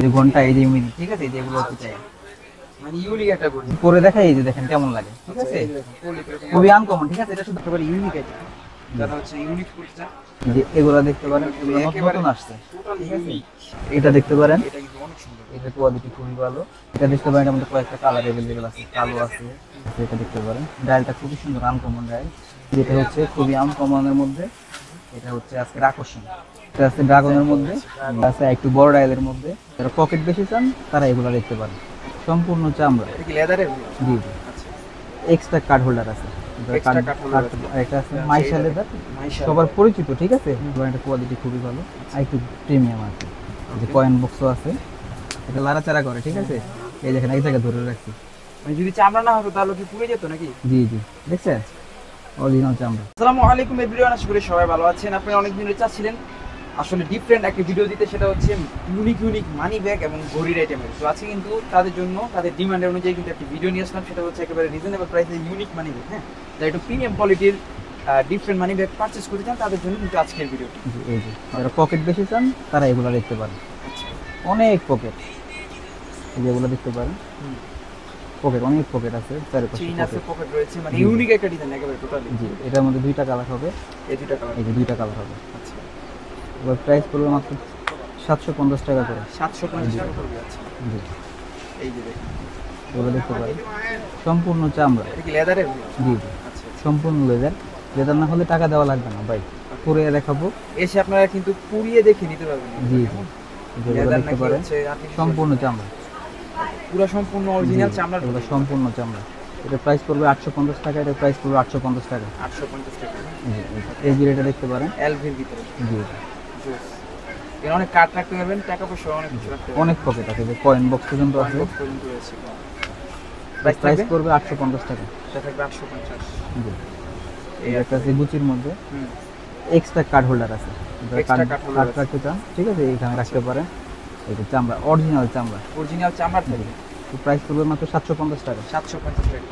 এই ঘন্টা এই যে ইউনিক, ঠিক আছে, এই যে এগুলো হচ্ছে চাই মানে ইউনিক একটা ঘড়ি। পরে দেখাই, এই যে দেখেন কেমন লাগে, ঠিক আছে, খুবই আনকমন, ঠিক আছে, এটা শুধু একেবারে ইউনিক আইটেম, যারা হচ্ছে ইউনিক করতে চান যে এগুলো দেখতে পারেন, এগুলো নতুন আসছে, টোটালি ইউনিক। এটা দেখতে পারেন, এটা কিন্তু অনেক সুন্দর। এটা কোয়ালিটি খুবই ভালো। এটা দেখতে পারেন, আমাদের কয়েকটা কালার अवेलेबल আছে, কালো আছে, এটা দেখতে পারেন, ডায়ালটা খুবই সুন্দর, আনকমন ডায়াল, যেটা হচ্ছে খুবই আনকমনের মধ্যে। এটা হচ্ছে আজকে আকর্ষণ, এটা আছে ড্রাগনের মধ্যে, এটা আছে একটু বড় ডায়ালের মধ্যে। যারা পকেট বেশি চান তারা এগুলো দেখতে পারেন, সম্পূর্ণ চামড়া। এটা কি লেদারের? জি জি, আচ্ছা, এক্সট্রা কার্ড হোল্ডার আছে, এক্সট্রা কাট হোল্ডার আছে। এটা আছে মাইশা লেদার, মাইশা সবার পরিচিত, ঠিক আছে, এটা কোয়ালিটি খুবই ভালো, আর একটু প্রিমিয়াম আছে, যে কয়েন বক্সও আছে, এটা লাড়াচাড়া করে, ঠিক আছে, এই দেখেন এক জায়গায় ধরে রাখছি। মানে যদি চামড়া না হতো তাহলে কি পুড়ে যেত নাকি? জি জি, দেখছেন, অরিজিনাল চামড়া। আসসালামু আলাইকুম এভরিওয়ান, আশা করি সবাই ভালো আছেন। আপনারা অনেক দিন ধরে চাচ্ছিলেন আসলে ডিফারেন্ট একটা ভিডিও দিতে, সেটা হচ্ছে ইউনিক মানি ব্যাগ এবং ঘড়ির আইটেমের। তো আজকে কিন্তু তাদের জন্য, তাদের ডিমান্ডের অনুযায়ী কিন্তু একটা ভিডিও নিয়ে আসলাম, সেটা হচ্ছে একেবারে রিজনেবল প্রাইসে ইউনিক মানি ব্যাগ। হ্যাঁ, যারা একটু প্রিমিয়াম কোয়ালিটির ডিফারেন্ট মানি ব্যাগ পারচেস করতে চান তাদের জন্য কিন্তু আজকের ভিডিওটি। জি, এই যে যারা পকেট বেশি চান তারা এগুলো দেখতে পারেন, অনেক পকেট, এই যে এগুলো দেখতে পারেন, পকেট অনেক পকেট আছে, চারপাশে চেইন আছে, পকেট। পকেট রয়েছে, মানে ইউনিক একটা ডিজাইন একেবারে টোটালি। জি, এটার মধ্যে দুইটা কালার হবে, এই দুটো কালার। এই যে দুইটা কালার হবে। আচ্ছা, এবার প্রাইস পড়বে মাত্র 750 টাকা করে। 750 টাকা পড়বে। আচ্ছা, জি, এই যে দেখুন, এগুলো দেখতে পারেন, সম্পূর্ণ চামড়া। এটা কি লেদারের? জি জি, আচ্ছা, সম্পূর্ণ লেদার, লেদার না হলে টাকা দেওয়া লাগবে না ভাই, পুরে দেখাবো। এসে আপনারা কিন্তু পুড়িয়ে দেখে নিতে পারবেন। জি জি, যেগুলো লেদার দেখতে নাকি পারেন হচ্ছে artificial? সম্পূর্ণ চামড়া, পুরো সম্পূর্ণ অরিজিনাল জি, চামড়ার। এগুলো সম্পূর্ণ চামড়া। এটা প্রাইস পড়বে 850 টাকা, এটা প্রাইস পড়বে 850 টাকা। 850 টাকা। জি, এই যে এটা দেখতে পারেন, এলভির ভিতরে জি, জোস। এর অনেক কার্ড রাখতে পারবেন, টাকা পয়সা অনেক কিছু রাখতে পারবেন। অনেক পকেট আছে, যে কয়েন বক্স পর্যন্ত আছে। বক্স পর্যন্ত রয়েছে। প্রাইস প্রাইস পড়বে 850 টাকা। এটা থাকবে 850। জি, এই একটা আছে গুচির মধ্যে, হুম, এক্সট্রা কার্ড হোল্ডার আছে, Extra card holder আছে। রাখতে চান, ঠিক আছে, এখানে রাখতে পারেন। এটা চামড়া, অরিজিনাল চামড়া। অরিজিনাল চামড়ার থাকবে। প্রাইস পড়বে মাত্র 750 টাকা। 750 টাকা।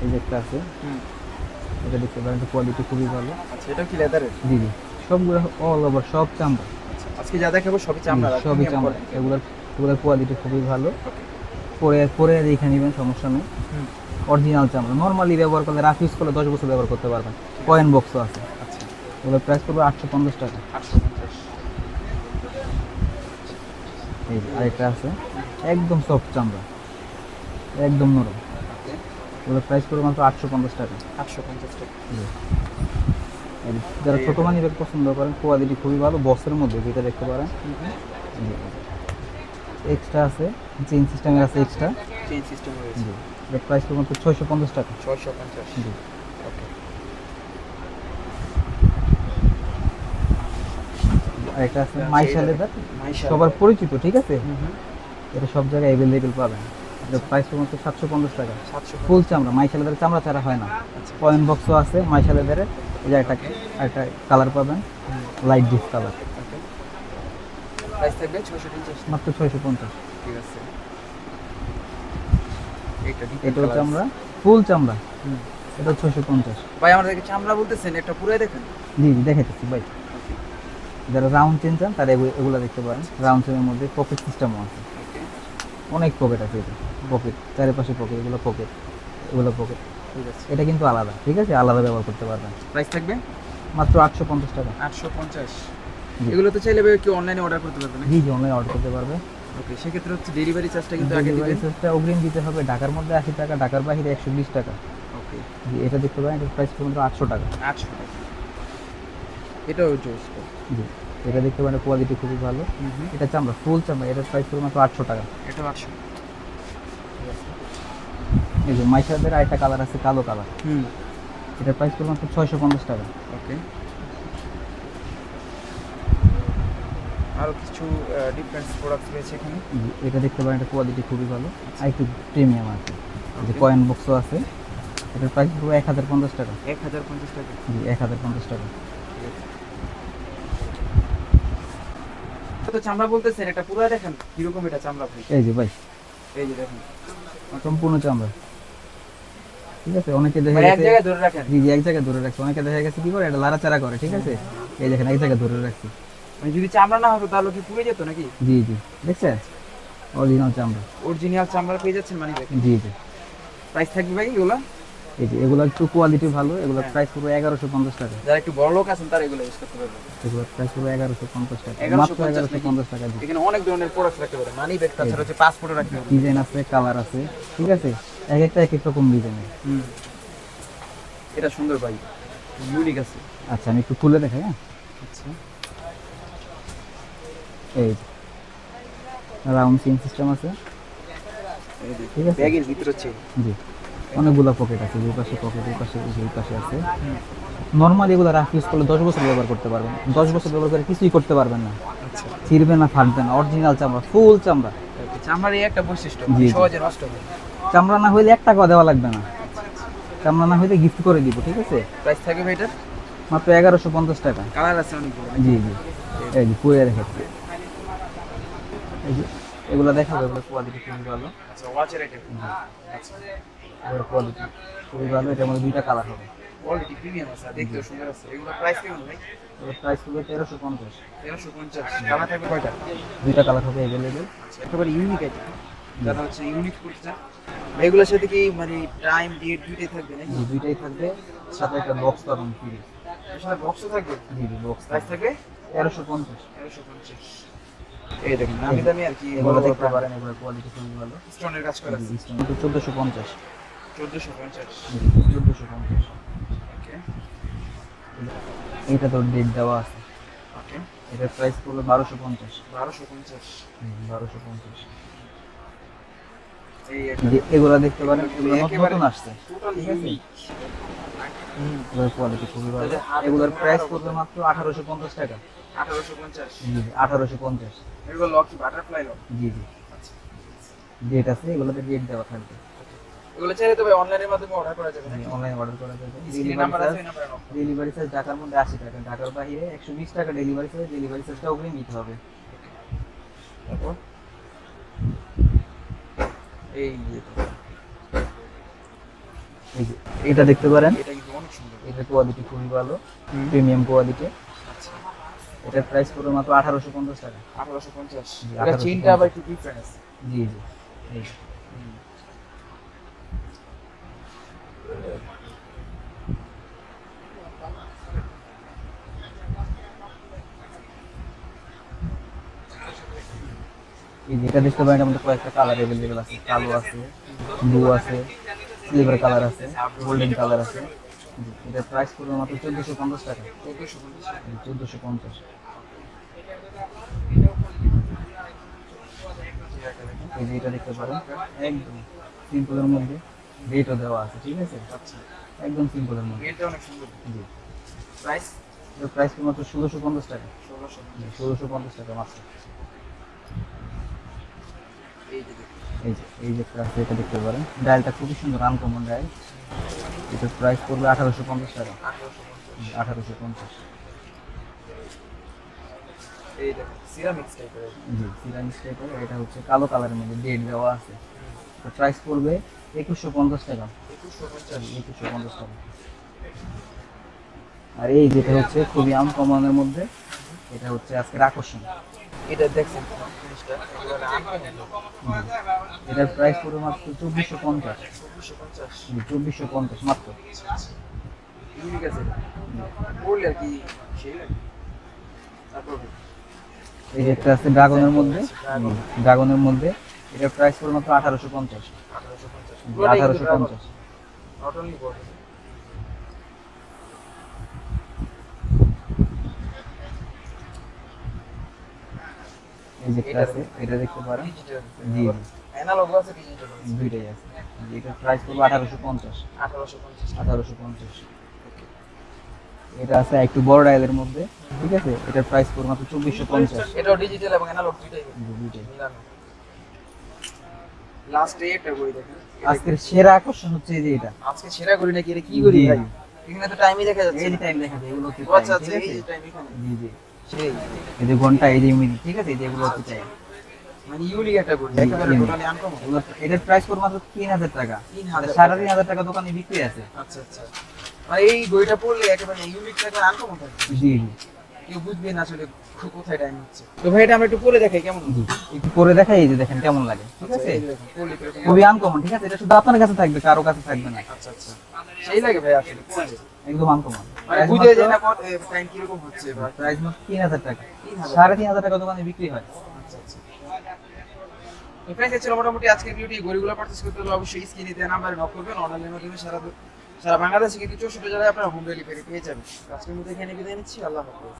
এই যে একটা আছে, হুম, এটা দেখতে পারেন, কোয়ালিটি খুবই ভালো। আচ্ছা, এটা কি লেদারের? জি জি, সবগুলো অল ওভার সব চামড়া, আজকে যা দেখাবো সবই চামড়া। জি, সবই চামড়া। এগুলোর কোয়ালিটি খুবই ভালো, পরে পরে দেখে নেবেন, সমস্যা নেই। হুম, অরিজিনাল চামড়া, নর্মালি ব্যবহার করলে, রাফ ইউজ করলে 10 বছর ব্যবহার করতে পারবেন। কয়েন বক্সও আছে। আচ্ছা, এগুলোর প্রাইস পড়বে 850 টাকা। 850। এই যে আরেকটা আছে, একদম সফট চামড়া, একদম নরম, এগুলোর প্রাইস পড়বে মাত্র 850 টাকা। 850 টাকা। জি। এই যে যারা ছোটো মানি ব্যাগ পছন্দ করেন, কোয়ালিটি খুবই ভালো, বক্সের মধ্যে, যেটা দেখতে পারেন। এক্সট্রা আছে, চেইন সিস্টেমের আছে এক্সট্রা। চেইন সিস্টেম রয়েছে। জি, এর প্রাইস পড়বে মাত্র 650 টাকা। 650। জি, ওকে, আরেকটা আছে মাইশা লেদার, মাইশা। সবার পরিচিত, ঠিক আছে, হুম হুম, এটা সব জায়গায় অ্যাভেলেবেল পাবেন। এটার প্রাইস পড়বে মাত্র 750 টাকা। 750। ফুল চামড়া, মাইশা লেদারের চামড়া ছাড়া হয় না। কয়েন বক্সও আছে মাইশা লেদারের, এই যে একটা কালার পাবেন, লাইট ডিপ কালার, প্রাইস থাকবে 650। মাত্র 650। ঠিক আছে, এটা এটা হচ্ছে আমরা ফুল চামড়া, এটা 650। ভাই আমাদেরকে চামড়া বলতেছেন, একটা পুরাই দেখেন। জি জি, দেখাইতেছি ভাই। যারা রাউন্ড চেন চান তারা এগুলো দেখতে পারেন, রাউন্ড চেনের মধ্যে পকেট সিস্টেমও আছে, অনেক পকেট আছে, এটা পকেট, চারিপাশে পকেট, এগুলো পকেট, এগুলো পকেট। ঠিক আছে, এটা কিন্তু আলাদা, ঠিক আছে, আলাদা ব্যবহার করতে পারবেন। প্রাইস থাকবে মাত্র 850 টাকা। 850। জি। এগুলো তো চাইলে কেউ অনলাইনে অর্ডার করতে পারবে না? জি জি, অনলাইন অর্ডার করতে পারবে। ওকে, সেক্ষেত্রে হচ্ছে ডেলিভারি চার্জটা কিন্তু আগে ডেলিভারি দিবেন। চার্জটা অগ্রিম দিতে হবে, ঢাকার মধ্যে 80 টাকা, ঢাকার বাইরে 120 টাকা। ওকে, জি, এটা দেখতে পারেন, এটার প্রাইস পর্যন্ত 800 টাকা। 800 টাকা। এটাও জোস। জি, এটা দেখতে পারেন, কোয়ালিটি খুবই ভালো, হুম হুম, এটা চামড়া, ফুল চামড়া, এটার প্রাইস পড়বে মাত্র 800 টাকা। এটাও 800। এই যে মাইশাদের আরেকটা কালার আছে, কালো কালার, হুম, এটার প্রাইস পড়বে মাত্র 650 টাকা। ওকে, আরও কিছু ডিফারেন্ট প্রোডাক্ট রয়েছে এখানে। জি, এটা দেখতে পারেন, এটা কোয়ালিটি খুবই ভালো, আর একটু প্রিমিয়াম আছে, যে কয়েন বক্সও আছে, এটার প্রাইস পড়বে 1050 টাকা। 1050 টাকা। জি, 1050 টাকা। তো চামড়া বলতেছেন, এটা পুরো দেখেন কিরকম এটা চামড়া ভাই। এই যে ভাই, এই যে দেখেন, সম্পূর্ণ চামড়া, ঠিক আছে, অনেকে দেখা মানে এক গেছে, জায়গায় ধরে রাখেন। জি জি, এক জায়গায় ধরে রাখছে, অনেকে দেখা গেছে কি করে, এটা লাড়াচাড়া করে, ঠিক আছে, এই দেখেন এক জায়গায় ধরে রাখছি, মানে যদি চামড়া না হতো তাহলে কি পুড়ে যেত নাকি? জি জি, দেখছেন অরিজিনাল চামড়া। অরিজিনাল চামড়া পেয়ে যাচ্ছেন মানি ব্যাগ। জি জি, প্রাইস থাকবে ভাই এগুলো? এই যে এগুলো একটু কোয়ালিটি ভালো, এগুলোর হ্যাঁ। প্রাইস পুরো 1150 টাকা। যারা একটু বড় লোক আছেন তারা এগুলো ইউজ করতে পারবে। এগুলোর প্রাইস পুরো 1150 টাকা, 1150 মাত্র 1150 টাকা। জি, এখানে অনেক ধরনের প্রোডাক্ট রাখতে পারে, মানি ব্যাগ তাছাড়া হচ্ছে পাসপোর্টও রাখতে পারবে। ডিজাইন আছে, কালার আছে, ঠিক আছে, এক একটা এক এক রকম ডিজাইনের। হুম, এটা সুন্দর ভাই, ইউনিক আছে। আচ্ছা আমি একটু খুলে দেখাই। হ্যাঁ, আচ্ছা, এই রাউন্ড সিন সিস্টেম আছে। ঠিক আছে। ব্যাগের ভিতরে হচ্ছে জি, অনেকগুলো পকেট আছে, দুই পাশে পকেট, এই পাশে এই পাশে আছে। নর্মালি এগুলো রাফ ইউজ করলে 10 বছর ব্যবহার করতে পারবেন, 10 বছর ব্যবহার করে কিছুই করতে পারবেন না, আচ্ছা ছিঁড়বে না, ফাটবে না, অরিজিনাল চামড়া, ফুল চামড়া। চামড়ার এই একটা বৈশিষ্ট্য, জি, জি। সহজে নষ্ট হবে। চামড়া না হইলে 1 টাকাও দেওয়া লাগবে না, চামড়া না হইলে গিফট করে দিব, ঠিক আছে। প্রাইস থাকবে ভাই এটার? মাত্র 1150 টাকা। কালার আছে অনেকগুলো। জি জি, এই যে পুরো দেখাচ্ছি, এই যে এগুলো দেখাবো, এগুলো কোয়ালিটি খুবই ভালো। আচ্ছা, ওয়াচের আইটেম। আচ্ছা, এগুলো কোয়ালিটি খুবই ভালো, এটার মধ্যে 2টা কালার হবে। কোয়ালিটি প্রিমিয়াম আছে, দেখতেও সুন্দর আছে। এগুলো প্রাইস কেমন ভাই? এর প্রাইস হবে 1350। 1350। কালার থাকবে কয়টা? 2টা কালার হবে अवेलेबल। আচ্ছা, একেবারে ইউনিক আইটেম, যারা হচ্ছে ইউনিক করতে চান। এগুলোর সাথে কি মানে টাইম ডেট দুইটাই থাকবে নাকি? জি, 2টাই থাকবে, সাথে একটা বক্স পাবেন ফ্রি। এর সাথে বক্সও থাকবে? জি জি, বক্স প্রাইস থাকবে 1350। 1350। এই দেখুন, নামি দামি আর কি, এগুলো দেখতে পারেন, এগুলো কোয়ালিটি খুবই ভালো। স্টোনের কাজ করা আছে। 1450। 1450। 1450। ওকে এটা তো ডেট দেওয়া আছে, ওকে। এটার প্রাইস পড়বে 1250। 1250। 1250। এই একটা এগুলো দেখতে পারেন, এগুলো একেবারে নতুন আসছে, টোটাল ঠিক আছে। ইউনিক। এগুলোর কোয়ালিটি খুবই ভালো, এগুলোর প্রাইস পড়বে মাত্র 1850 টাকা। 1850। জি জি, 1850। এগুলো লক কি বাটারফ্লাই লক? জি জি, আচ্ছা, ডেট আছে, এগুলোতে ডেট দেওয়া থাকবে। এগুলো চাইলে তো ভাই অনলাইনের মাধ্যমে অর্ডার করা যাবে নাকি? অনলাইন অর্ডার করা যাবে। স্ক্রিন নাম্বার আছে, ওই নাম্বারে নক করুন। ডেলিভারি চার্জ ঢাকার মধ্যে 80 টাকা, ঢাকার বাইরে 120 টাকা ডেলিভারি চার্জ। ডেলিভারি চার্জটা অগ্রিম দিতে হবে। তারপর এই যে এই যে এটা দেখতে পারেন, এটা কিন্তু অনেক সুন্দর। এটার কোয়ালিটি খুবই ভালো, প্রিমিয়াম কোয়ালিটি। আচ্ছা, এটার প্রাইস পড়বে মাত্র 1850 টাকা। 1850। জি, এটা 1850 চেইনটা আবার একটু ডিফারেন্ট আছে। জি জি, এই যে। এই যে এটা দেখতে পারেন, আমাদের কয়েকটা কালার अवेलेबल আছে, কালো আছে, ব্লু আছে, সিলভার কালার আছে, গোল্ডেন কালার আছে। জি, এটার প্রাইস পড়বে মাত্র 1450 টাকা। 1450। 1450। এই যে এটা দেখতে পারেন, একদম সিম্পলের মধ্যে রেটও দেওয়া আছে, ঠিক আছে, আচ্ছা, একদম সিম্পলের মধ্যে। এটা অনেক সুন্দর। জি, প্রাইস এটার প্রাইস মাত্র 1650 টাকা। 1650। 1650 টাকা মাত্র। এই যে দেখুন, এই যে একটা আছে, এটা দেখতে পারেন, ডায়ালটা খুবই সুন্দর, আনকমন ডায়াল। এটার প্রাইস পড়বে 1850 টাকা। 1850। 1850। এই দেখুন, সিরামিক্স টাইপের। জি, সিরামিক টাইপের, এটা হচ্ছে কালো কালারের মধ্যে ডেট দেওয়া আছে। তো প্রাইস পড়বে 2150 টাকা। 2150। 2150 টাকা। আর এই যেটা হচ্ছে খুবই আনকমনের মধ্যে, এটা হচ্ছে আজকের আকর্ষণ। এটা দেখছেন জিনিসটা একেবারে আনকমন। এটার প্রাইস পড়বে মাত্র 2450। 2450। 2450 মাত্র। ইউনিক আছে এটা। বললে আর কি সেই লাগে। তারপর এই যে একটা আছে ড্রাগনের মধ্যে, ড্রাগনের মধ্যে, এটার প্রাইস পড়বে মাত্র 1850। 1850। 1850। Not only body. এই যে একটা আছে, এটা দেখতে পারেন। ডিজিটাল। জি জি, অ্যানালগ আছে, ডিজিটাল আছে। দুইটাই আছে। এটার প্রাইস পড়বে 1850। 1850। 1850। এটা আছে একটু বড় ডায়ালের মধ্যে, ঠিক আছে, এটার প্রাইস পড়বে মাত্র 2450। এটাও ডিজিটাল এবং অ্যানালগ দুইটাই দুইটাই। মিলানো। লাস্টে একটা বই দেখেন। আজকের সেরা আকর্ষণ হচ্ছে এই যে এটা। আজকে সেরা করি নাকি, এটা কি করি জি, ভাই? জি। এখানে তো টাইমই দেখা যাচ্ছে। এই যে টাইম দেখা যায়, এগুলো হচ্ছে আচ্ছা time, আচ্ছা, ঠিক এই আছে? যে টাইম এখানে। জি জি, সেই এই যে ঘন্টা, এই যে মিনিট, ঠিক আছে, এই যে এগুলো হচ্ছে টাইম। মানে ইউনিক একটা বই, জি, একেবারে unique। Totally uncommon. এটার প্রাইস পড়বে মাত্র 3000 টাকা। 3000 3500 টাকা দোকানে বিক্রি আছে। আচ্ছা আচ্ছা, মানে এই বইটা পড়লে একেবারে ইউনিক থাকবে, আনকমন থাকবে। জি জি, কেউ বুঝবে না আসলে কোথায় টাইম হচ্ছে। তো ভাই এটা আমরা একটু পরে দেখাই কেমন জি একটু পরে দেখাই, এই যে দেখেন কেমন লাগে, ঠিক আছে? খুবই আনকমন, ঠিক আছে? এটা শুধু আপনার কাছে থাকবে, কারো কাছে থাকবে না। আচ্ছা আচ্ছা সেই লাগে ভাই আসলে পরে। একদম আনকমন। মানে বুঝে যায় না টাইম কিরকম হচ্ছে বা প্রাইস মাত্র 3000 টাকা। 3000 3,500 টাকা দোকানে বিক্রি হয়। আচ্ছা আচ্ছা। তো ফ্রেন্ডস ছিল মোটামুটি আজকের ভিডিওটি। গড়িগুলো পারচেজ করতে হলে অবশ্যই স্ক্রিনে দেওয়া নাম্বারে নক করবেন। অনলাইনের মাধ্যমে সারা বাংলাদেশে কিন্তু 64 জেলায় আপনারা হোম ডেলিভারি পেয়ে যাবেন। আজকের মধ্যে এখানে বিদায় নিচ্ছি। আল্লাহ হাফেজ।